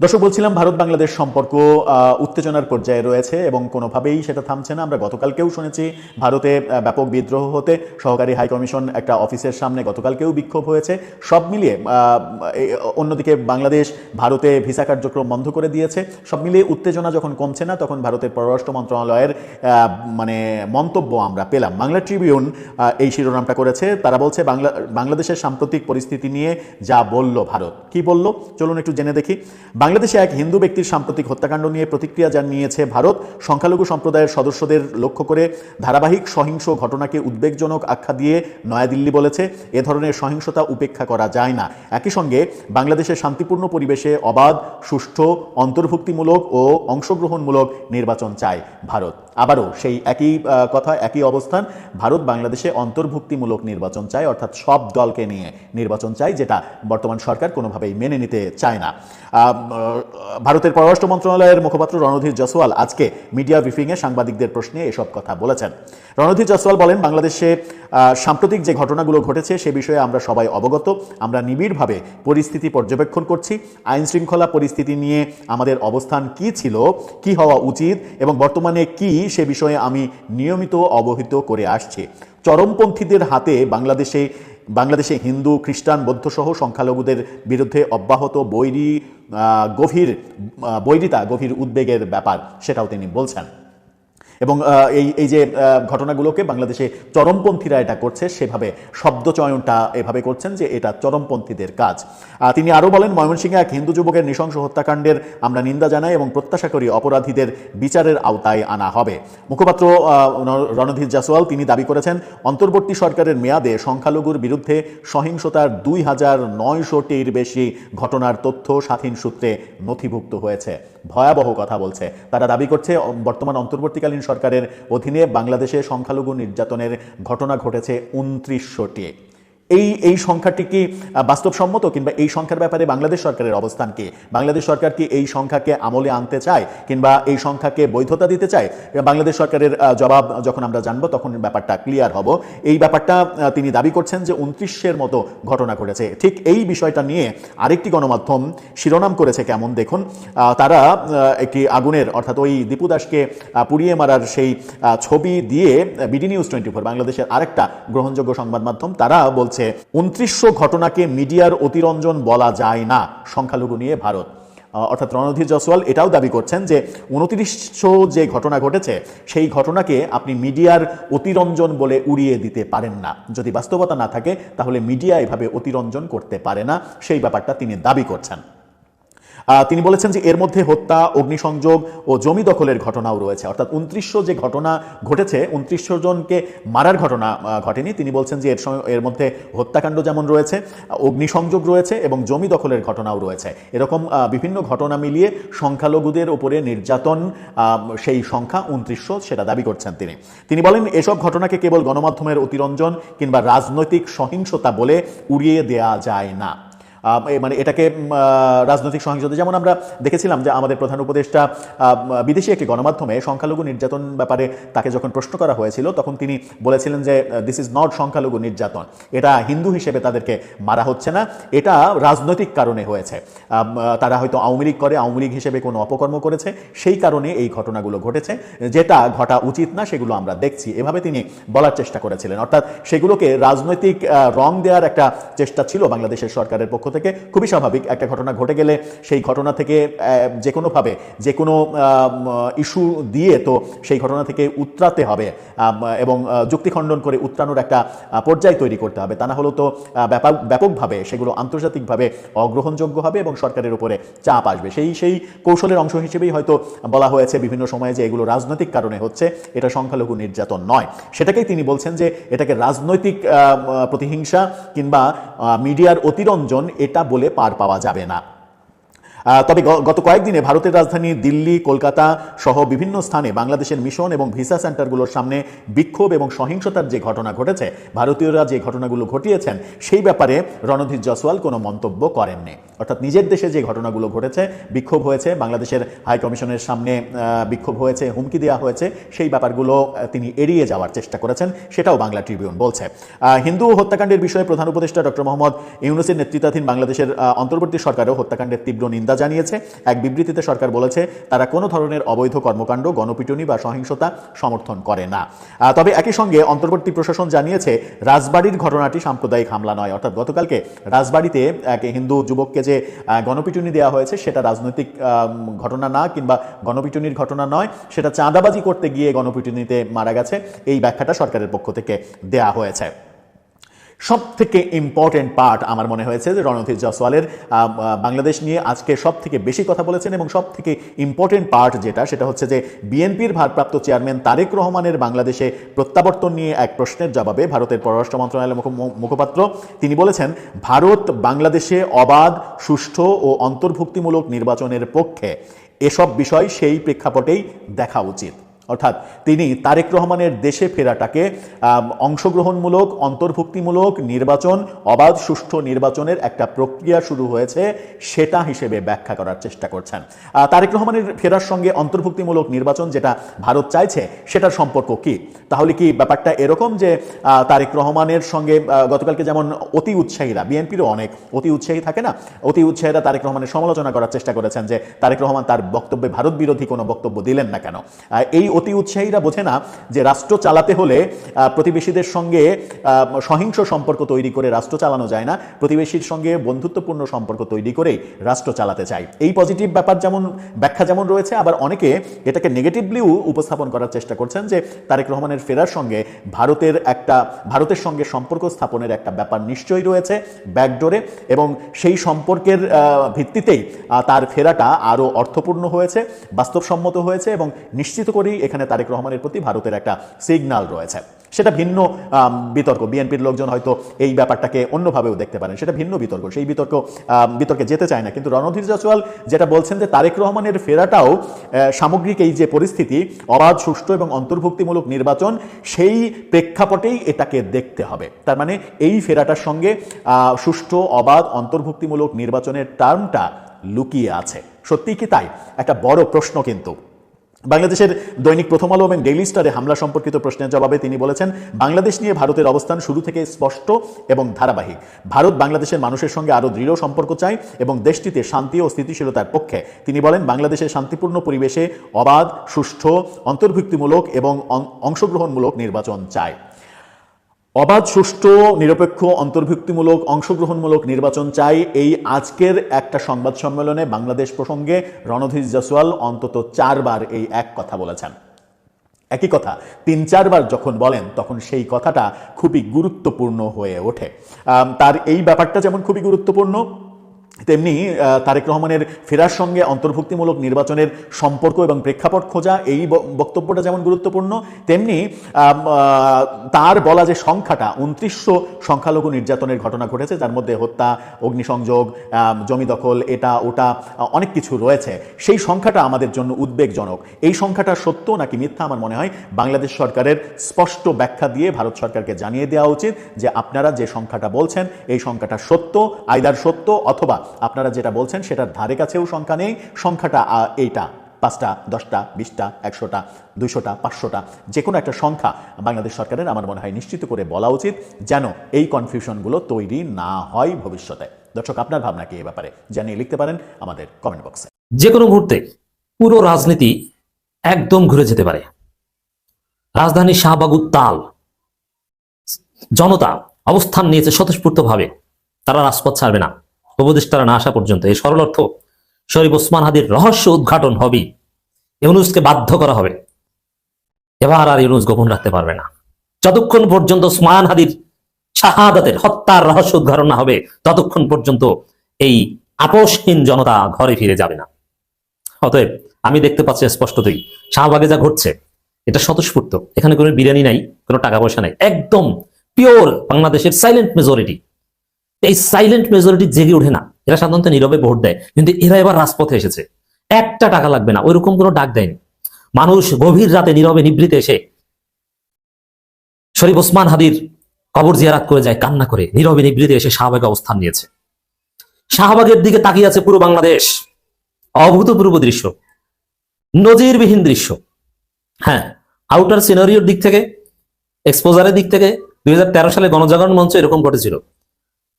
দর্শক, বলছিলাম ভারত বাংলাদেশ সম্পর্ক উত্তেজনার পর্যায়ে রয়েছে এবং কোনোভাবেই সেটা থামছে না। আমরা গতকালকেও শুনেছি ভারতে ব্যাপক বিদ্রোহ হতে সহকারী হাইকমিশন একটা অফিসের সামনে গতকালকেও বিক্ষোভ হয়েছে। সব মিলিয়ে অন্যদিকে বাংলাদেশ ভারতে ভিসা কার্যক্রম বন্ধ করে দিয়েছে। সব মিলিয়ে উত্তেজনা যখন কমছে না, তখন ভারতের পররাষ্ট্র মন্ত্রণালয়ের মন্তব্য আমরা পেলাম। বাংলা ট্রিবিউন এই শিরোনামটা করেছে। তারা বলছে বাংলাদেশের সাম্প্রতিক পরিস্থিতি নিয়ে যা বলল ভারত। কি বলল চলুন একটু জেনে দেখি। বাংলাদেশে এক হিন্দু ব্যক্তির সাম্প্রতিক হত্যাকাণ্ড নিয়ে প্রতিক্রিয়া জানিয়েছে ভারত। সংখ্যালঘু সম্প্রদায়ের সদস্যদের লক্ষ্য করে ধারাবাহিক সহিংস ঘটনাকে উদ্বেগজনক আখ্যা দিয়ে নয়াদিল্লি বলেছে, এ ধরনের সহিংসতা উপেক্ষা করা যায় না। একই সঙ্গে বাংলাদেশের শান্তিপূর্ণ পরিবেশে অবাধ, সুষ্ঠু, অন্তর্ভুক্তিমূলক ও অংশগ্রহণমূলক নির্বাচন চায় ভারত। আবারও সেই একই কথা, একই অবস্থান। ভারত বাংলাদেশে অন্তর্ভুক্তিমূলক নির্বাচন চায়, অর্থাৎ সব দলকে নিয়ে নির্বাচন চায়, যেটা বর্তমান সরকার কোনোভাবেই মেনে নিতে চায় না। ভারতের পররাষ্ট্র মন্ত্রণালয়ের মুখপাত্র রণধীর জয়সওয়াল আজকে মিডিয়া ব্রিফিংয়ে সাংবাদিকদের প্রশ্নে এসব কথা বলেছেন। রণধীর জয়সওয়াল বলেন, বাংলাদেশে সাম্প্রতিক যে ঘটনাগুলো ঘটেছে সে বিষয়ে আমরা সবাই অবগত। আমরা নিবিড়ভাবে পরিস্থিতি পর্যবেক্ষণ করছি। আইন শৃঙ্খলা পরিস্থিতি নিয়ে আমাদের অবস্থান কি ছিল, কি হওয়া উচিত এবং বর্তমানে কি, সে বিষয়ে আমি নিয়মিত অবহিত করে আসছি। চরমপন্থীদের হাতে বাংলাদেশে হিন্দু, খ্রিস্টান, বৌদ্ধসহ সংখ্যালঘুদের বিরুদ্ধে অব্যাহত গভীর উদ্বেগের ব্যাপার, সেটাও তিনি বলছেন। এবং এই যে ঘটনাগুলোকে বাংলাদেশে চরমপন্থীরা এটা করছে, সেভাবে শব্দচয়নটা এভাবে করছেন যে এটা চরমপন্থীদের কাজ। তিনি আরও বলেন, ময়মনসিংহে এক হিন্দু যুবকের নৃশংস হত্যাকাণ্ডের আমরা নিন্দা জানাই এবং প্রত্যাশা করি অপরাধীদের বিচারের আওতায় আনা হবে। মুখপাত্র রণধীর জয়সওয়াল তিনি দাবি করেছেন, অন্তর্বর্তী সরকারের মেয়াদে সংখ্যালঘুর বিরুদ্ধে সহিংসতার ২,৯০০টির বেশি ঘটনার তথ্য স্বাধীন সূত্রে নথিভুক্ত হয়েছে। ভয়াবহ কথা বলছে তারা। দাবি করছে বর্তমান অন্তর্বর্তীকালীন সরকারের অধীনে বাংলাদেশে সংখ্যালঘু নির্যাতনের ঘটনা ঘটেছে ২৯০০টি। এই সংখ্যাটি কি বাস্তবসম্মত, কিংবা এই সংখ্যার ব্যাপারে বাংলাদেশ সরকারের অবস্থান কি? বাংলাদেশ সরকার কি এই সংখ্যাকে আমলে আনতে চায় কিংবা এই সংখ্যাকে বৈধতা দিতে চায়? বাংলাদেশ সরকারের জবাব যখন আমরা জানবো তখন ব্যাপারটা ক্লিয়ার হব। এই ব্যাপারটা তিনি দাবি করছেন যে ২৯০০-এর মতো ঘটনা ঘটেছে। ঠিক এই বিষয়টা নিয়ে আরেকটি গণমাধ্যম শিরোনাম করেছে কেমন দেখুন। তারা একটি আগুনের, অর্থাৎ ওই দীপু দাসকে পুড়িয়ে মারার সেই ছবি দিয়ে বিডি নিউজ 24 বাংলাদেশের আরেকটা গ্রহণযোগ্য সংবাদ মাধ্যম, তারা বলছে ২৯০০ ঘটনাকে মিডিয়ার অতিরঞ্জন বলা যায় না সংখ্যালঘু নিয়ে ভারত। অর্থাৎ রণধীর জয়সওয়াল এটাও দাবি করছেন যে ২৯০০ যে ঘটনা ঘটেছে সেই ঘটনাকে আপনি মিডিয়ার অতিরঞ্জন বলে উড়িয়ে দিতে পারেন না। যদি বাস্তবতা না থাকে তাহলে মিডিয়া এভাবে অতিরঞ্জন করতে পারে না, সেই ব্যাপারটা তিনি দাবি করছেন। তিনি বলেছেন যে এর মধ্যে হত্যা, অগ্নিসংযোগ ও জমি দখলের ঘটনাও রয়েছে। অর্থাৎ ২৯০০ যে ঘটনা ঘটেছে, ২৯০০ জনকে মারার ঘটনা ঘটেনি। তিনি বলছেন যে এর মধ্যে হত্যাকাণ্ড যেমন রয়েছে, অগ্নিসংযোগ রয়েছে এবং জমি দখলের ঘটনাও রয়েছে। এরকম বিভিন্ন ঘটনা মিলিয়ে সংখ্যালঘুদের উপরে নির্যাতন, সেই সংখ্যা ২৯০০, সেটা দাবি করছেন তিনি বলেন, এসব ঘটনাকে কেবল গণমাধ্যমের অতিরঞ্জন কিংবা রাজনৈতিক সহিংসতা বলে উড়িয়ে দেয়া যায় না। এটাকে রাজনৈতিক সহিংসতা, যেমন আমরা দেখেছিলাম যে আমাদের প্রধান উপদেষ্টা বিদেশি একটি গণমাধ্যমে সংখ্যালঘু নির্যাতন ব্যাপারে তাকে যখন প্রশ্ন করা হয়েছিল তখন তিনি বলেছিলেন যে দিস ইজ নট সংখ্যালঘু নির্যাতন, এটা হিন্দু হিসেবে তাদেরকে মারা হচ্ছে না, এটা রাজনৈতিক কারণে হয়েছে। তারা হয়তো আওয়ামী লীগ করে, আওয়ামী লীগ হিসেবে কোনো অপকর্ম করেছে, সেই কারণে এই ঘটনাগুলো ঘটেছে, যেটা ঘটা উচিত না সেগুলো আমরা দেখছি, এভাবে তিনি বলার চেষ্টা করেছিলেন। অর্থাৎ সেগুলোকে রাজনৈতিক রং দেওয়ার একটা চেষ্টা ছিল বাংলাদেশের সরকারের পক্ষ থেকে। খুবই স্বাভাবিক, একটা ঘটনা ঘটে গেলে সেই ঘটনা থেকে যে কোনোভাবে যে কোনো ইস্যু দিয়ে তো সেই ঘটনা থেকে উতরাতে হবে এবং যুক্তি খণ্ডন করে উতরানোর একটা পর্যায় তৈরি করতে হবে। তা না হলে তো ব্যাপকভাবে সেগুলো আন্তর্জাতিকভাবে অগ্রহণযোগ্য হবে এবং সরকারের উপরে চাপ আসবে। সেই কৌশলের অংশ হিসেবেই হয়তো বলা হয়েছে বিভিন্ন সময়ে যে এগুলো রাজনৈতিক কারণে হচ্ছে, এটা সংখ্যালঘু নির্যাতন নয়। সেটাকেই তিনি বলছেন যে এটাকে রাজনৈতিক প্রতিহিংসা কিংবা মিডিয়ার অতিরঞ্জন এটা বলে পার পাওয়া যাবে না। তবে গত কয়েকদিনে ভারতের রাজধানী দিল্লি, কলকাতা সহ বিভিন্ন স্থানে বাংলাদেশের মিশন এবং ভিসা সেন্টারগুলোর সামনে বিক্ষোভ এবং সহিংসতার যে ঘটনা ঘটেছে, ভারতীয়রা যে ঘটনাগুলো ঘটিয়েছেন সেই ব্যাপারে রণধীর জয়সওয়াল কোনো মন্তব্য করেননি। অর্থাৎ নিজের দেশে যে ঘটনাগুলো ঘটেছে, বিক্ষোভ হয়েছে, বাংলাদেশের হাই কমিশনের সামনে বিক্ষোভ হয়েছে, হুমকি দেওয়া হয়েছে, সেই ব্যাপারগুলো তিনি এড়িয়ে যাওয়ার চেষ্টা করেছেন, সেটাও বাংলা ট্রিবিউন বলছে। হিন্দু হত্যাকাণ্ডের বিষয়ে প্রধান উপদেষ্টা ডক্টর মোহাম্মদ ইউনূসের নেতৃত্বাধীন বাংলাদেশের অন্তর্বর্তী সরকারও হত্যাকাণ্ডের তীব্র নিন্দা নিন্দা জানিয়েছে। এক বিবৃতিতে সরকার বলেছে তারা কোনো ধরনের অবৈধ কর্মকাণ্ড, গণপিটুনি বা সহিংসতা সমর্থন করে না। তবে একই সঙ্গে অন্তর্বর্তী প্রশাসন জানিয়েছে রাজবাড়ির ঘটনাটি সাম্প্রদায়িক হামলা নয়। অর্থাৎ গতকালকে রাজবাড়িতে এক হিন্দু যুবককে যে গণপিটুনি দেওয়া হয়েছে সেটা রাজনৈতিক ঘটনা না, কিংবা গণপিটুনির ঘটনা নয়, সেটা চাঁদাবাজি করতে গিয়ে গণপিটুনিতে মারা গেছে, এই ব্যাখ্যাটা সরকারের পক্ষ থেকে দেয়া হয়েছে। সব থেকে ইম্পর্টেন্ট পার্ট আমার মনে হয়েছে যে রণধীর জয়সওয়ালের বাংলাদেশ নিয়ে আজকে সব থেকে বেশি কথা বলেছেন, এবং সব থেকে ইম্পর্টেন্ট পার্ট সেটা হচ্ছে যে বিএনপির ভারপ্রাপ্ত চেয়ারম্যান তারেক রহমানের বাংলাদেশে প্রত্যাবর্তন নিয়ে এক প্রশ্নের জবাবে ভারতের পররাষ্ট্র মন্ত্রণালয়ের মুখপাত্র তিনি বলেছেন, ভারত বাংলাদেশে অবাধ, সুষ্ঠু ও অন্তর্ভুক্তিমূলক নির্বাচনের পক্ষে। এসব বিষয় সেই প্রেক্ষাপটেই দেখা উচিত। অর্থাৎ তিনি তারেক রহমানের দেশে ফেরাটাকে অংশগ্রহণমূলক, অন্তর্ভুক্তিমূলক নির্বাচন, অবাধ সুষ্ঠু নির্বাচনের একটা প্রক্রিয়া শুরু হয়েছে সেটা হিসেবে ব্যাখ্যা করার চেষ্টা করছেন। তারেক রহমানের ফেরার সঙ্গে অন্তর্ভুক্তিমূলক নির্বাচন যেটা ভারত চাইছে সেটার সম্পর্ক কি? তাহলে কি ব্যাপারটা এরকম যে তারেক রহমানের সঙ্গে গতকালকে যেমন অতি উৎসাহীরা, বিএনপিরও অনেক অতি উৎসাহী থাকে না, অতি উৎসাহীরা তারেক রহমানের সমালোচনা করার চেষ্টা করেছেন যে তারেক রহমান তার বক্তব্যে ভারত বিরোধী কোনো বক্তব্য দিলেন না কেন? এই অতি উৎসাহীরা বোঝে না যে রাষ্ট্র চালাতে হলে প্রতিবেশীদের সঙ্গে সহিংস সম্পর্ক তৈরি করে রাষ্ট্র চালানো যায় না, প্রতিবেশীর সঙ্গে বন্ধুত্বপূর্ণ সম্পর্ক তৈরি করেই রাষ্ট্র চালাতে চায়। এই পজিটিভ ব্যাপার ব্যাখ্যা যেমন রয়েছে, আবার অনেকে এটাকে নেগেটিভলিও উপস্থাপন করার চেষ্টা করছেন যে তারেক রহমানের ফেরার সঙ্গে ভারতের সঙ্গে সম্পর্ক স্থাপনের একটা ব্যাপার নিশ্চয়ই রয়েছে ব্যাকডোরে, এবং সেই সম্পর্কের ভিত্তিতেই তার ফেরাটা আরও অর্থপূর্ণ হয়েছে, বাস্তবসম্মত হয়েছে, এবং নিশ্চিত করেই এখানে তারেক রহমানের প্রতি ভারতের একটা সিগন্যাল রয়েছে। সেটা ভিন্ন বিতর্ক, বিএনপির লোকজন হয়তো এই ব্যাপারটাকে অন্যভাবেও দেখতে পারেন, সেটা ভিন্ন বিতর্ক, সেই বিতর্কে যেতে চায় না। কিন্তু রণধীর জয়সওয়াল যেটা বলছেন যে তারেক রহমানের ফেরাটাও সামগ্রিক এই যে পরিস্থিতি, অবাধ, সুষ্ঠু এবং অন্তর্ভুক্তিমূলক নির্বাচন, সেই প্রেক্ষাপটেই এটাকে দেখতে হবে। তার মানে এই ফেরাটার সঙ্গে সুষ্ঠু, অবাধ, অন্তর্ভুক্তিমূলক নির্বাচনের টার্মটা লুকিয়ে আছে। সত্যিই কি তাই? একটা বড় প্রশ্ন। কিন্তু বাংলাদেশের দৈনিক প্রথম আলো এবং ডেইলি স্টারে হামলা সম্পর্কিত প্রশ্নের জবাবে তিনি বলেছেন, বাংলাদেশ নিয়ে ভারতের অবস্থান শুরু থেকে স্পষ্ট এবং ধারাবাহিক। ভারত বাংলাদেশের মানুষের সঙ্গে আরও দৃঢ় সম্পর্ক চায় এবং দেশটিতে শান্তি ও স্থিতিশীলতার পক্ষে। তিনি বলেন, বাংলাদেশের শান্তিপূর্ণ পরিবেশে অবাধ, সুষ্ঠু, অন্তর্ভুক্তিমূলক এবং অংশগ্রহণমূলক নির্বাচন চায়। অবাধ, সুষ্ঠু, নিরপেক্ষ, অন্তর্ভুক্তিমূলক, অংশগ্রহণমূলক নির্বাচন চাই, এই আজকের একটা সংবাদ সম্মেলনে বাংলাদেশ প্রসঙ্গে রণধীর জয়সওয়াল অন্তত 4 বার এই এক কথা বলেছেন। একই কথা 3-4 বার যখন বলেন তখন সেই কথাটা খুবই গুরুত্বপূর্ণ হয়ে ওঠে। তার এই ব্যাপারটা যেমন খুবই গুরুত্বপূর্ণ, তেমনি তারেক রহমানের ফেরার সঙ্গে অন্তর্ভুক্তিমূলক নির্বাচনের সম্পর্ক এবং প্রেক্ষাপট খোঁজা, এই বক্তব্যটা যেমন গুরুত্বপূর্ণ, তেমনি তার বলা যে সংখ্যাটা 2900 সংখ্যালঘু নির্যাতনের ঘটনা ঘটেছে, যার মধ্যে হত্যা, অগ্নিসংযোগ, জমি দখল, এটা ওটা অনেক কিছু রয়েছে, সেই সংখ্যাটা আমাদের জন্য উদ্বেগজনক। এই সংখ্যাটা সত্য নাকি মিথ্যা আমার মনে হয় বাংলাদেশ সরকারের স্পষ্ট ব্যাখ্যা দিয়ে ভারত সরকারকে জানিয়ে দেওয়া উচিত যে আপনারা যে সংখ্যাটা বলছেন এই সংখ্যাটা সত্য, আইদার সত্য, অথবা আপনারা যেটা বলছেন সেটার ধারে কাছেও সংখ্যা নেই, সংখ্যাটা এইটা 5টা, 10টা, 20টা, 100টা, 200টা, 500টা, যে কোনো একটা সংখ্যা বাংলাদেশ সরকারের আমার মনে হয় নিশ্চিত করে বলা উচিত, যেন এই কনফিউশনগুলো তৈরি না হয় ভবিষ্যতে। দর্শক, আপনার ভাবনা কি এই ব্যাপারে জানিয়ে লিখতে পারেন আমাদের কমেন্ট বক্সে। যে কোনো মুহূর্তে পুরো রাজনীতি একদম ঘুরে যেতে পারে। রাজধানী শাহবাগ উত্তাল, জনতা অবস্থান নিয়েছে স্বতঃস্ফূর্তভাবে, তারা রাজপথ ছাড়বে না উপদেষ্টারা না আসা পর্যন্ত। এই সরল অর্থ, শরীফ ওসমান হাদির রহস্য উদ্ঘাটন হবে, ইউনূসকে বাধ্য করা হবে। এবার আর ইউনূস গোপন রাখতে পারবে না। যতক্ষণ পর্যন্ত ওসমান হাদির শাহাদাতের, হত্যার রহস্য উদ্ঘাটন না হবে ততক্ষণ পর্যন্ত এই আপোষহীন জনতা ঘরে ফিরে যাবে না। অতএব আমি দেখতে পাচ্ছি স্পষ্টতই শাহবাগে যা ঘটছে এটা স্বতঃস্ফূর্ত। এখানে কোনো বিরিয়ানি নাই, কোনো টাকা পয়সা নাই, একদম পিওর বাংলাদেশের সাইলেন্ট মেজরিটি। এই সাইলেন্ট মেজরিটি জেগে ওঠে না, এরা সাধারণত নীরবে ভোট দেয়, কিন্তু এরা এবার রাজপথে এসেছে। একটা টাকা লাগবে না, ওইরকম কোনো ডাক দেয়নি। মানুষ গভীর রাতে নীরবে নিভৃতে এসে শরীফ ওসমান হাদির কবর জিয়ারাত করে যায়, কান্না করে নীরবে নিভৃতে এসে শাহবাগে অবস্থান নিয়েছে। শাহবাগের দিকে তাকিয়ে আছে পুরো বাংলাদেশ। অভূতপূর্ব দৃশ্য, নজিরবিহীন দৃশ্য। হ্যাঁ, আউটার সিনারিওর দিক থেকে, এক্সপোজারের দিক থেকে 2013 সালে গণজাগরণ মঞ্চ এরকম ঘটেছিল।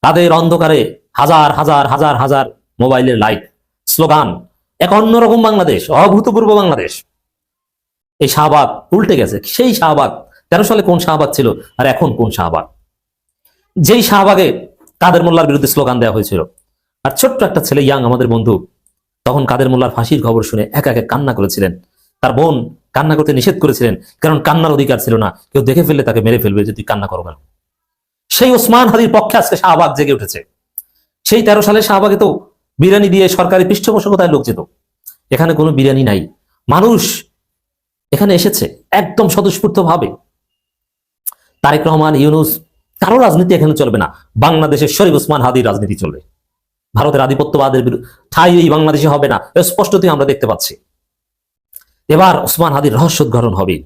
তাদের অন্ধকারে হাজার হাজার হাজার হাজার মোবাইলের লাইট, স্লোগান, এক অন্যরকম বাংলাদেশ, অভূতপূর্ব বাংলাদেশ। এই শাহবাগ উল্টে গেছে। সেই শাহবাগ 13 সালে কোন শাহবাগ ছিল আর এখন কোন শাহবাগ? যেই শাহবাগে কাদের মোল্লার বিরুদ্ধে স্লোগান দেওয়া হয়েছিল, আর ছোট্ট একটা ছেলে, ইয়াং আমাদের বন্ধু, তখন কাদের মোল্লার ফাঁসির খবর শুনে একা একা কান্না করেছিলেন। তার বোন কান্না করতে নিষেধ করেছিলেন, কারণ কান্নার অধিকার ছিল না, কেউ দেখে ফেললে তাকে মেরে ফেলবে, যদি কান্না করো কেন। সেই ওসমান হাদির পক্ষে আজকে শাহবাগ জেগে উঠেছে। সেই 13 সালে শাহবাগে তো বিরিয়ানি দিয়ে সরকারি পৃষ্ঠপোষকতায় লোক যেত, এখানে কোনো বিরিয়ানি নাই। মানুষ এখানে এসেছে একদম স্বতঃস্ফূর্ত ভাবে। তারেক রহমান, ইউনূস, কারো রাজনীতি এখানে চলবে না। বাংলাদেশের শরীফ ওসমান হাদির রাজনীতি চলবে। ভারতের আধিপত্যবাদের ঠাঁই এই বাংলাদেশে হবে না, স্পষ্টতই আমরা দেখতে পাচ্ছি। এবার ওসমান হাদির রহস্য উদ্ঘাটন হবে।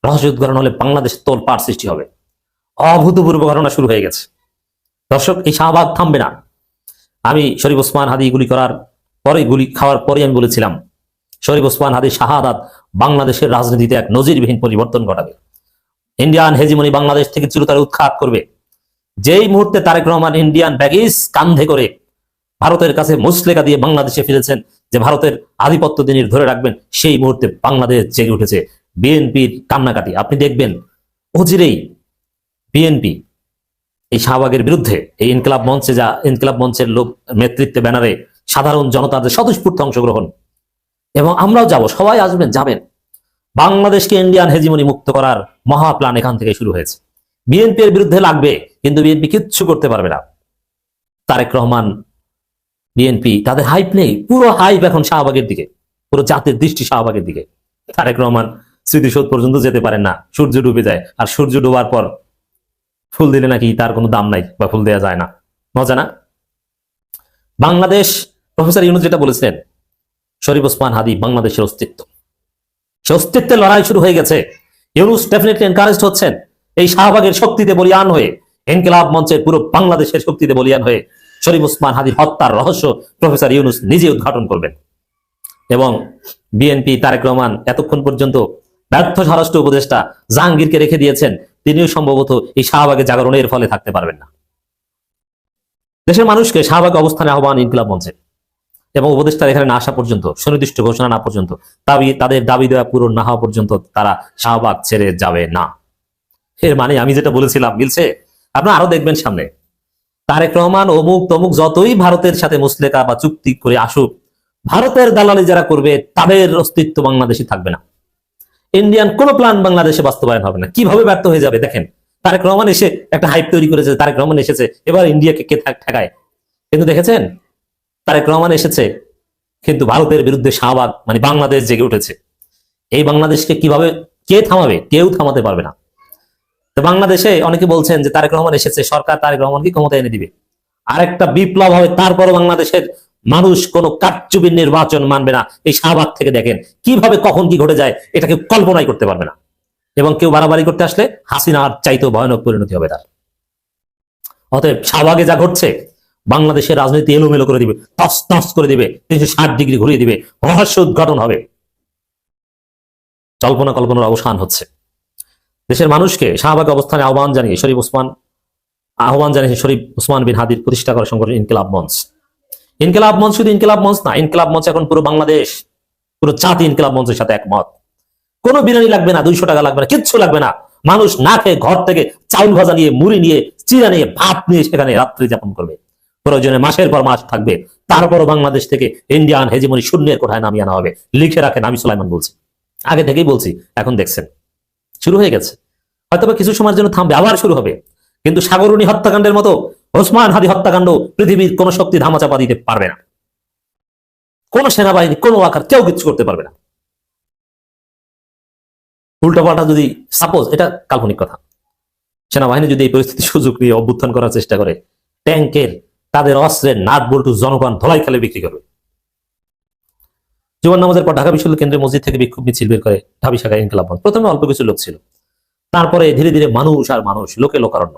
রহস্য উদ্ঘাটন হলে বাংলাদেশের তোলপাড় সৃষ্টি হবে। অভূতপূর্ব ঘটনা শুরু হয়ে গেছে। দর্শক, এই শাহবাগ থামবে না। আমি শরীফ ওসমান হাদি গুলি করার পরে, গুলি খাওয়ার পরে আমি বলেছিলাম, শরীফ ওসমান হাদির শাহাদাত বাংলাদেশের রাজনীতিতে এক নজিরবিহীন পরিবর্তন ঘটাবে। ইন্ডিয়ান হেজিমনি বাংলাদেশ থেকে চিরতরে উৎখাত করবে। যেই মুহূর্তে তারেক রহমান ইন্ডিয়ান ব্যাগিজ কান্ধে করে ভারতের কাছে মুসলেকা দিয়ে বাংলাদেশে ফিরেছেন, যে ভারতের আধিপত্য তিনি ধরে রাখবেন, সেই মুহূর্তে বাংলাদেশ জেগে উঠেছে। বিএনপির কান্নাকাটি আপনি দেখবেন অচিরেই। বিএনপি এই শাহবাগের বিরুদ্ধে এই ইনকিলাব মঞ্চে, যা ইনকিলাব মঞ্চের লোক নেতৃত্বে ব্যানারে সাধারণ জনতার যে স্বতঃস্ফূর্ত অংশগ্রহণ, এবং আমরাও যাব, সবাই আসবেন, যাবেন। বাংলাদেশকে ইন্ডিয়ান হেজিমনি মুক্ত করার মহা প্ল্যান এখান থেকে শুরু হয়েছে। বিএনপি এর বিরুদ্ধে লাগবে, কিন্তু বিএনপি কিচ্ছু করতে পারবে না। তারেক রহমান, বিএনপি, তাদের হাইপ নেই। পুরো হাইপ এখন শাহবাগের দিকে, পুরো জাতির দৃষ্টি শাহবাগের দিকে। তারেক রহমান স্মৃতিসৌধ পর্যন্ত যেতে পারেন না, সূর্য ডুবে যায়। আর সূর্য ডোবার পর ফুল দিলে নাকি তার কোনো দাম নাই, বা ফুল দেওয়া যায় না। মজা না? বাংলাদেশ, প্রফেসর ইউনূস যেটা বলেছিলেন, শরীফ ওসমান হাদি বাংলাদেশের অস্তিত্ব, সে অস্তিত্বের লড়াই শুরু হয়ে গেছে। ইউনূস ডেফিনেটলি এনকারেজড হচ্ছেন এই শাহবাগের শক্তিতে বলিয়ান হয়ে, ইনকিলাব মঞ্চের পুরো বাংলাদেশের শক্তিতে বলিয়ান হয়ে শরীফ ওসমান হাদির হত্যার রহস্য প্রফেসর ইউনূস নিজে উদ্ঘাটন করবেন। এবং বিএনপি, তারেক রহমান এতক্ষণ পর্যন্ত ব্যর্থ স্বরাষ্ট্র উপদেষ্টা জাহাঙ্গীরকে রেখে দিয়েছেন, তিনিও সম্ভবত এই শাহবাগে জাগরণের ফলে থাকতে পারবেন না। দেশের মানুষকে শাহবাগে অবস্থানে আহ্বান ইনকিলাব মঞ্চে, এবং উপদেষ্টার এখানে না আসা পর্যন্ত, সুনির্দিষ্ট ঘোষণা না পর্যন্ত, তাদের দাবি দেওয়া পূরণ না হওয়া পর্যন্ত তারা শাহবাগ ছেড়ে যাবে না। এর মানে আমি যেটা বলেছিলাম মিলছে? আপনারা আরো দেখবেন সামনে। তারেক রহমান অমুক তমুক যতই ভারতের সাথে মুসলেকা বা চুক্তি করে আসুক, ভারতের দালালি যারা করবে তাদের অস্তিত্ব বাংলাদেশে থাকবে না। ইন্ডিয়ান কোন প্ল্যান বাংলাদেশে বাস্তবায়ন হবে না। কিভাবে ব্যর্থ হয়ে যাবে দেখেন। তারেক রহমান এসে একটা হাইপ তৈরি করেছে, তারেক রহমান এসেছে, এবার ইন্ডিয়াকে কে ঠেকায়। কিন্তু দেখেছেন, তারেক রহমান এসেছে, কিন্তু ভারতের বিরুদ্ধে শাহবাগ মানে বাংলাদেশ জেগে উঠেছে। এই বাংলাদেশকে কিভাবে কে থামাবে? কেউ থামাতে পারবে না। তো বাংলাদেশে অনেকে বলছেন যে তারেক রহমান এসেছে, সরকার তারেক রহমানকে ক্ষমতা এনে দিবে, আরেকটা বিপ্লব হবে, তারপরও বাংলাদেশের মানুষ কোনো কারচুপির নির্বাচন মানবে না। এই শাহবাগ থেকে দেখেন কিভাবে কখন কি ঘটে যায়, এটাকে কল্পনাই করতে পারবে না। এবং কেউ বাড়াবাড়ি করতে আসলে হাসিনার চাইতেও ভয়ানক পরিণতি হবে তার। অতএব শাহবাগে যা ঘটছে, বাংলাদেশের রাজনীতি এলোমেলো করে দিবে, তস তস করে দিবে, 360 ডিগ্রি ঘুরিয়ে দিবে, রহস্য উদ্ঘাটন হবে। কল্পনা কল্পনার অবসান হচ্ছে। দেশের মানুষকে শাহবাগ অবস্থানে আহ্বান জানিয়ে শরীফ ওসমান বিন হাদির প্রতিষ্ঠা করা সংগঠন ইনকিলাব মঞ্চ। ইনকিলাব মঞ্চ শুধু ইনকিলাব মঞ্চ না, ইনকিলাব মঞ্চ এখন পুরো বাংলাদেশ, পুরো জাতি ইনকিলাব মঞ্চের সাথে একমত। কোনো বিরিয়ানি লাগবে না, 200 টাকা লাগবে না, কিচ্ছু লাগবে না। মানুষ না খেয়ে ঘর থেকে চাউল ভাজা নিয়ে, মুড়ি নিয়ে, চিরা নিয়ে, ভাত নিয়ে সেখানে রাত্রি যাপন করবে। প্রয়োজনে মাসের পর মাস থাকবে। তারপরও বাংলাদেশ থেকে ইন্ডিয়ান হেজিমনি শূন্যের কোঠায় নামিয়ে আনা হবে। লিখে রাখেন, আমি সুলাইমান বলছি, আগে থেকেই বলছি, এখন দেখছেন শুরু হয়ে গেছে। হয়তোবা কিছু সময়ের জন্য থামবে, আবার শুরু হবে। কিন্তু সাগরুনি হত্যাকাণ্ডের মতো ওসমান হাদি হত্যাকাণ্ড পৃথিবীর কোন শক্তি ধামাচাপা দিতে পারবে না। কোন সেনাবাহিনী, কোন ওয়াকার, কেউ কিছু করতে পারবে না। উল্টাপাল্টা যদি সাপোজ, এটা কাল্পনিক কথা, সেনাবাহিনী যদি এই পরিস্থিতি সুযোগ নিয়ে অভ্যুত্থান করার চেষ্টা করে, ট্যাঙ্কের, তাদের অস্ত্রের নাট বল্টু জনগণ ধলাই খেলে বিক্রি করবে। জুমার নামাজের পর ঢাকা বিশ্ববিদ্যালয় কেন্দ্রীয় মসজিদ থেকে বিক্ষোভ মিছিল বের করে ঢাবি শাখায় ইনকিলাব মঞ্চ। প্রথমে অল্প কিছু লোক ছিল, তারপরে ধীরে ধীরে মানুষ আর মানুষ, লোকে লোকারণ্য।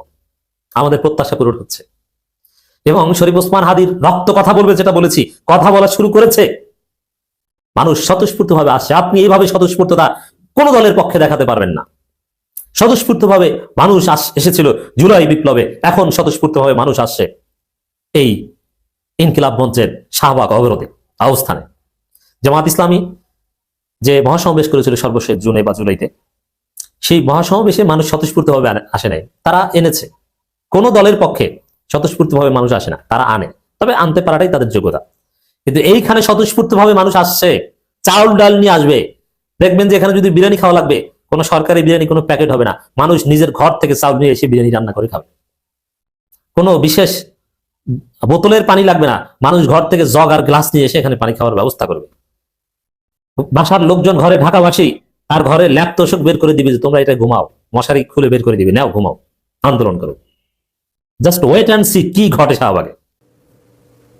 আমাদের প্রত্যাশা পূরণ হচ্ছে। এবং শরীফ ওসমান হাদির রক্ত কথা বলবে, যেটা বলেছি, কথা বলা শুরু করেছে। মানুষ স্বতঃস্ফূর্ত ভাবে আসছে। আপনি এইভাবে স্বতঃস্ফূর্ততা কোন দলের পক্ষে দেখাতে পারবেন না। স্বতঃস্ফূর্ত ভাবে মানুষ এসেছিল জুলাই বিপ্লবে, এখন স্বতঃস্ফূর্ত ভাবে মানুষ আসছে এই ইনকিলাব মঞ্চের শাহবাগ অবরোধে। অবস্থানে। জামাত ইসলামী যে মহাসমাবেশ করেছিল সর্বশেষ জুনে বা জুলাইতে, সেই মহাসমাবেশে মানুষ স্বতঃস্ফূর্তভাবে আসে নাই, তারা এনেছে। কোন দলের পক্ষে স্বতঃস্ফূর্তভাবে মানুষ আসে না, তারা আনে, তবে আনতে পারাটাই তাদের যোগ্যতা। কিন্তু এইখানে স্বতঃস্ফূর্তভাবে মানুষ আসছে, চাউল ডাল নিয়ে আসবে। দেখবেন যে এখানে যদি বিরিয়ানি খাওয়া লাগবে, কোনো সরকারি বিরিয়ানি কোনো প্যাকেট হবে না, মানুষ নিজের ঘর থেকে চাউল নিয়ে এসে বিরিয়ানি রান্না করে খাবে। কোনো বিশেষ বোতলের পানি লাগবে না, মানুষ ঘর থেকে জগ আর গ্লাস নিয়ে এসে এখানে পানি খাওয়ার ব্যবস্থা করবে। বাসার লোকজন, ঘরে ঢাকাবাসী, তার ঘরে ল্যাপ তোষক বের করে দিবে যে তোমরা এটা ঘুমাও, মশারি খুলে বের করে দিবে, নাও ঘুমাও, আন্দোলন করো। জাস্ট ওয়েট অ্যান্ড সি কি ঘটে শাহবাগে।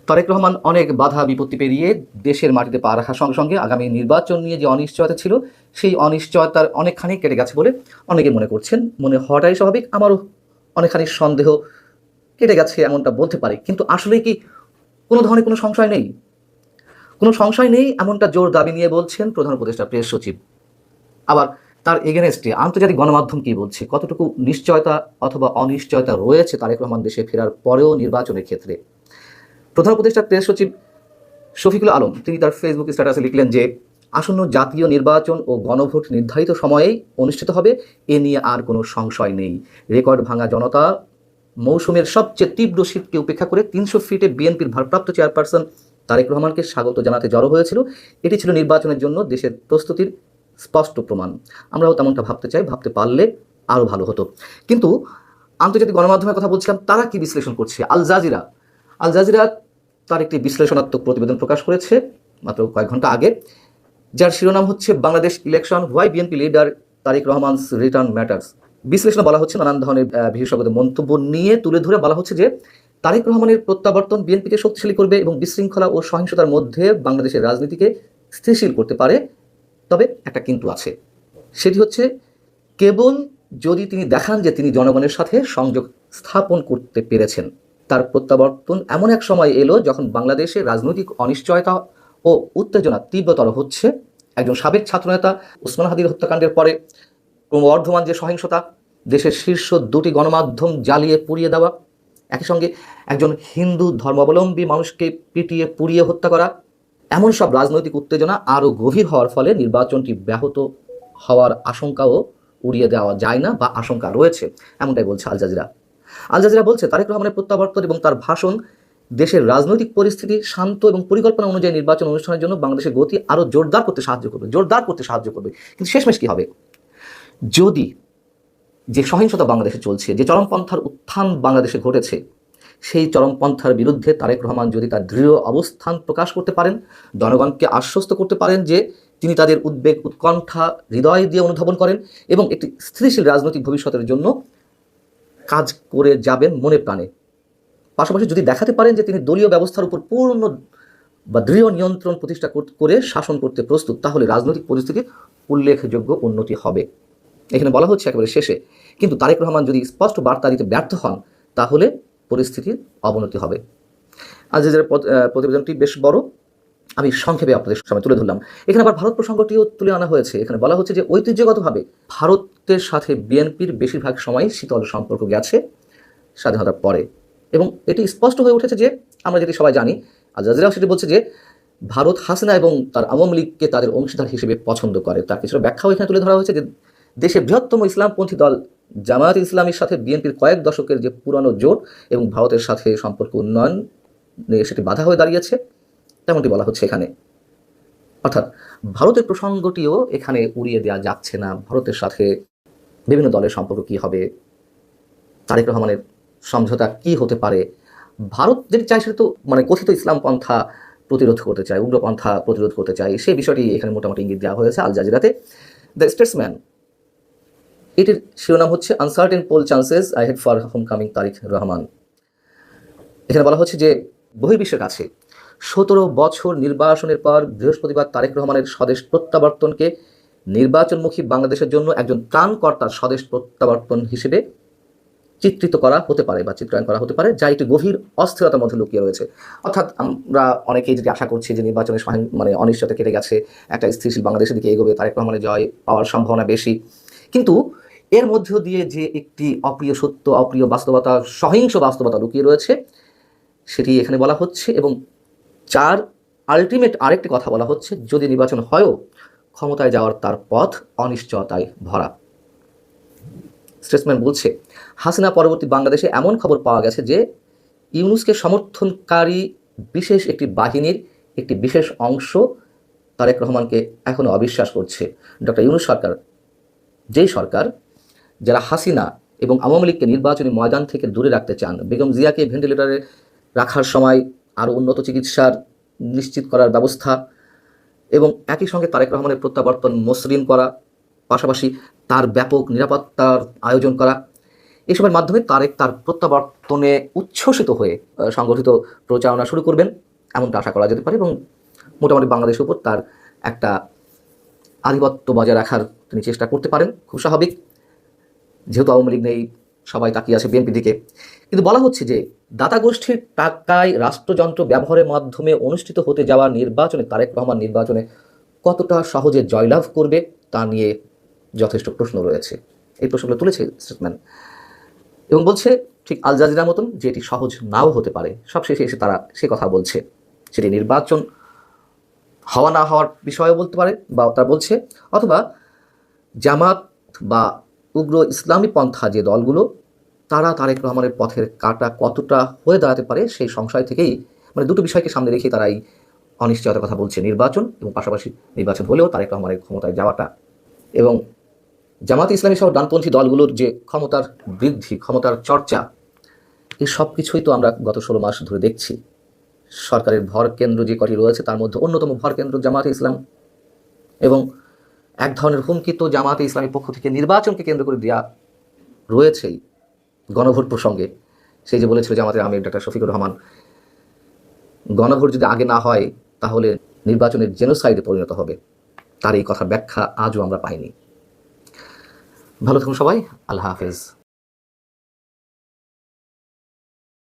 তারেক রহমান অনেক বাধা বিপত্তি পেরিয়ে দেশের মাটিতে পা রাখার সঙ্গে সঙ্গে আগামী নির্বাচন নিয়ে যে অনিশ্চয়তা ছিল, সেই অনিশ্চয়তার অনেকখানি কেটে গেছে বলে অনেকে মনে করছেন। মনে হওয়াটাই স্বাভাবিক, আমারও অনেকখানি সন্দেহ কেটে গেছে এমনটা বলতে পারে। কিন্তু আসলে কি কোনো ধরনের কোনো সংশয় নেই? কোনো সংশয় নেই এমনটা জোর দাবি নিয়ে বলছেন প্রধান উপদেষ্টা প্রেস সচিব। আবার তার এগেনস্টে আন্তর্জাতিক গণমাধ্যম কি বলছে, কতটুকু নিশ্চয়তা অথবা অনিশ্চয়তা রয়েছে তারেক রহমান দেশে ফেরার পরেও নির্বাচনের ক্ষেত্রে। প্রধান উপদেষ্টা প্রেস সচিব শফিকুল আলম তিনি তার ফেসবুক স্ট্যাটাসে লিখলেন যে আসন্ন জাতীয় নির্বাচন ও গণভোট নির্ধারিত সময়েই অনুষ্ঠিত হবে, এ নিয়ে আর কোনো সংশয় নেই। রেকর্ড ভাঙা জনতা, মৌসুমের সবচেয়ে তীব্র শীতকে উপেক্ষা করে 300 ফিটে বিএনপির ভারপ্রাপ্ত চেয়ারপারসন তারেক রহমানকে স্বাগত জানাতে জড়ো হয়েছিল। এটি ছিল নির্বাচনের জন্য দেশের প্রস্তুতির স্পষ্ট প্রমাণ। আমরাও তেমনটা ভাবতে চাই, ভাবতে পারলে আরও ভালো হতো। কিন্তু আন্তর্জাতিক গণমাধ্যমের কথা বলছিলাম, তারা কি বিশ্লেষণ করছে? আল জাজিরা তার একটি বিশ্লেষণাত্মক প্রতিবেদন প্রকাশ করেছে মাত্র কয়েক ঘন্টা আগে, যার শিরোনাম হচ্ছে Bangladesh election, why BNP leader Tarique Rahman's return matters. বিশ্লেষণে বলা হচ্ছে, নানান ধরনের বিশেষজ্ঞদের মন্তব্য নিয়ে তুলে ধরে বলা হচ্ছে যে তারেক রহমানের প্রত্যাবর্তন বিএনপিকে শক্তিশালী করবে এবং বিশৃঙ্খলা ও সহিংসতার মধ্যে বাংলাদেশের রাজনীতিকে স্থিতিশীল করতে পারে। তবে একটা কিন্তু আছে, সেটি হচ্ছে কেবল যদি তিনি দেখান যে তিনি জনগণের সাথে সংযোগ স্থাপন করতে পেরেছেন। তার প্রত্যাবর্তন এমন এক সময় এলো যখন বাংলাদেশের রাজনৈতিক অনিশ্চয়তা ও উত্তেজনা তীব্রতর হচ্ছে। একজন সাবেক ছাত্রনেতা ওসমান হাদির হত্যাকাণ্ডের পরে ক্রমবর্ধমান যে সহিংসতা, দেশের শীর্ষ 2টি গণমাধ্যম জ্বালিয়ে পুড়িয়ে দেওয়া, একই সঙ্গে একজন হিন্দু ধর্মাবলম্বী মানুষকে পিটিয়ে পুড়িয়ে হত্যা করা, এমন সব রাজনৈতিক উত্তেজনা আরও গভীর হওয়ার ফলে নির্বাচনটি ব্যাহত হওয়ার আশঙ্কাও উড়িয়ে দেওয়া যায় না বা আশঙ্কা রয়েছে, এমনটাই বলছে আল জাজিরা বলছে তারেক রহমানের প্রত্যাবর্তন এবং তার ভাষণ দেশের রাজনৈতিক পরিস্থিতি শান্ত এবং পরিকল্পনা অনুযায়ী নির্বাচন অনুষ্ঠানের জন্য বাংলাদেশের গতি আরও জোরদার করতে সাহায্য করবে। কিন্তু শেষমেশ কি হবে? যদি যে সহিংসতা বাংলাদেশে চলছে, যে চরমপন্থার উত্থান বাংলাদেশে ঘটেছে, সেই চরমপন্থার বিরুদ্ধে তারেক রহমান যদি তার দৃঢ় অবস্থান প্রকাশ করতে পারেন, জনগণকে আশ্বস্ত করতে পারেন যে তিনি তাদের উদ্বেগ উৎকণ্ঠা হৃদয় দিয়ে অনুধাবন করেন এবং একটি স্থিতিশীল রাজনৈতিক ভবিষ্যতের জন্য কাজ করে যাবেন মনে প্রাণে, পাশাপাশি যদি দেখাতে পারেন যে তিনি দলীয় ব্যবস্থার উপর পূর্ণ বা দৃঢ় নিয়ন্ত্রণ প্রতিষ্ঠা করে শাসন করতে প্রস্তুত, তাহলে রাজনৈতিক পরিস্থিতির উল্লেখযোগ্য উন্নতি হবে। এখানে বলা হচ্ছে একেবারে শেষে, কিন্তু তারেক রহমান যদি স্পষ্ট বার্তা দিতে ব্যর্থ হন, তাহলে পরিস্থিতির অবনতি হবে। আজ যে প্রতিবেদনটি বেশ বড়, আমি সংক্ষেপে আপনাদের সামনে তুলে ধরলাম। এখানে আবার ভারত প্রসঙ্গটিও তুলে আনা হয়েছে। এখানে বলা হচ্ছে যে ঐতিহ্যগতভাবে ভারতের সাথে বিএনপির বেশিরভাগ সময় শীতল সম্পর্ক গেছে স্বাধীনতার পরে, এবং এটি স্পষ্ট হয়ে উঠেছে যে আমরা যেটি সবাই জানি, আল জাজিরাও সেটি বলছে যে ভারত হাসিনা এবং তার আওয়ামী লীগকে তাদের অংশীদার হিসেবে পছন্দ করে। তার কিছুটা ব্যাখ্যাও এখানে তুলে ধরা হয়েছে যে দেশের বৃহত্তম ইসলামপন্থী দল জামায়াত ইসলামীর সাথে বিএনপির কয়েক দশকের যে পুরানো জোট এবং ভারতের সাথে সম্পর্ক উন্নয়ন সেটি বাধা হয়ে দাঁড়িয়েছে, তেমনটি বলা হচ্ছে এখানে। অর্থাৎ ভারতের প্রসঙ্গটিও এখানে উড়িয়ে দেওয়া যাচ্ছে না। ভারতের সাথে বিভিন্ন দলের সম্পর্ক কী হবে, তারেক রহমানের সমঝোতা কি হতে পারে, ভারত যেটি চায় সেটা তো কথিত ইসলামপন্থা প্রতিরোধ করতে চায়, উগ্রপন্থা প্রতিরোধ করতে চায়, সেই বিষয়টি এখানে মোটামুটি ইঙ্গিত দেওয়া হয়েছে আল জাজিরাতে। দ্য স্টেটসম্যান এটির শিরোনাম হচ্ছে uncertain poll chances ahead for homecoming Tarique Rahman. এখানে বলা হচ্ছে যে বহির্বিশ্বের কাছে 17 বছর নির্বাসনের পর বৃহস্পতিবার তারেক রহমানের স্বদেশ প্রত্যাবর্তনকে নির্বাচনমুখী বাংলাদেশের জন্য একজন ত্রাণকর্তার স্বদেশ প্রত্যাবর্তন হিসেবে চিত্রিত করা হতে পারে বা চিত্রায়ন করা হতে পারে, যা একটি গভীর অস্থিরতার মধ্যে লুকিয়ে রয়েছে। অর্থাৎ আমরা অনেকেই যেটি আশা করছি যে নির্বাচনের অনিশ্চয়তা কেটে গেছে, একটা স্থিতিশীল বাংলাদেশের দিকে এগোবে, তারেক রহমানের জয় পাওয়ার সম্ভাবনা বেশি, কিন্তু এর মধ্য দিয়ে যে একটি অপ্রিয় সত্য, অপ্রিয় বাস্তবতা, সহিংস বাস্তবতা লুকিয়ে রয়েছে, সেটি এখানে বলা হচ্ছে। এবং যার আলটিমেট আরেকটি কথা বলা হচ্ছে, যদি নির্বাচন হয়ও ক্ষমতায় যাওয়ার তার পথ অনিশ্চয়তায় ভরা। স্টেটসম্যান বলছে, হাসিনা পরবর্তী বাংলাদেশে এমন খবর পাওয়া গেছে যে ইউনূসকে সমর্থনকারী বিশেষ একটি বাহিনীর একটি বিশেষ অংশ তারেক রহমানকে এখনও অবিশ্বাস করছে। ডক্টর ইউনূস সরকার, যেই সরকার যারা হাসিনা এবং আওয়ামী লীগকে নির্বাচনী ময়দান থেকে দূরে রাখতে চান, বেগম জিয়াকে ভেন্টিলেটরে রাখার সময় আরও উন্নত চিকিৎসার নিশ্চিত করার ব্যবস্থা এবং একই সঙ্গে তারেক রহমানের প্রত্যাবর্তন মসৃণ করা, পাশাপাশি তার ব্যাপক নিরাপত্তার আয়োজন করা, এসবের মাধ্যমে তারেক তার প্রত্যাবর্তনে উচ্ছ্বসিত হয়ে সংগঠিত প্রচারণা শুরু করবেন এমনটা আশা করা যেতে পারে এবং মোটামুটি বাংলাদেশের উপর তার একটা আধিপত্য বজায় রাখার তিনি চেষ্টা করতে পারেন। খুব স্বাভাবিক, যেহেতু আওয়ামী লীগ নেই, সবাই তাকিয়ে আছে বিএনপি দিকে। কিন্তু বলা হচ্ছে যে দাতা গোষ্ঠীর টাকায় রাষ্ট্রযন্ত্র ব্যবহারের মাধ্যমে অনুষ্ঠিত হতে যাওয়া নির্বাচনে তারেক রহমান নির্বাচনে কতটা সহজে জয়লাভ করবে তা নিয়ে যথেষ্ট প্রশ্ন রয়েছে। এই প্রশ্নগুলো তুলেছে স্টেটসম্যান এবং বলছে ঠিক আল জাজিরার মতন যে এটি সহজ নাও হতে পারে। সবশেষে এসে তারা সে কথা বলছে, সেটি নির্বাচন হওয়া না হওয়ার বিষয়েও বলতে পারে, বা তারা বলছে অথবা জামাত বা উগ্র ইসলামী পন্থা যে দলগুলো, তারা তারেক রহমানের পথের কাঁটা কতটা হয়ে দাঁড়াতে পারে সেই সংশয় থেকেই, মানে দুটো বিষয়কে সামনে রেখে তারা এই অনিশ্চয়তার কথা বলছে, নির্বাচন এবং পাশাপাশি নির্বাচন হলেও তারেক রহমানের ক্ষমতায় যাওয়াটা। এবং জামাত ইসলামী সহ ডানপন্থী দলগুলোর যে ক্ষমতার বৃদ্ধি, ক্ষমতার চর্চা, এই সব কিছুই তো আমরা গত 16 মাস ধরে দেখছি। সরকারের ভর কেন্দ্র যে কটি রয়েছে তার মধ্যে অন্যতম ভর কেন্দ্র জামাতে ইসলাম, এবং এক ধরনের হুমকি তো জামাতে ইসলামের পক্ষ থেকে নির্বাচনকে কেন্দ্র করে দেওয়া রয়েছেই গণভোট প্রসঙ্গে। সেই যে বলেছিল জামাতের আমির ডক্টর শফিকুর রহমান, গণভোট যদি আগে না হয় তাহলে নির্বাচনের জেনোসাইডে পরিণত হবে। তার এই কথার ব্যাখ্যা আজও আমরা পাইনি। ভালো থাকুন সবাই, আল্লাহ হাফেজ।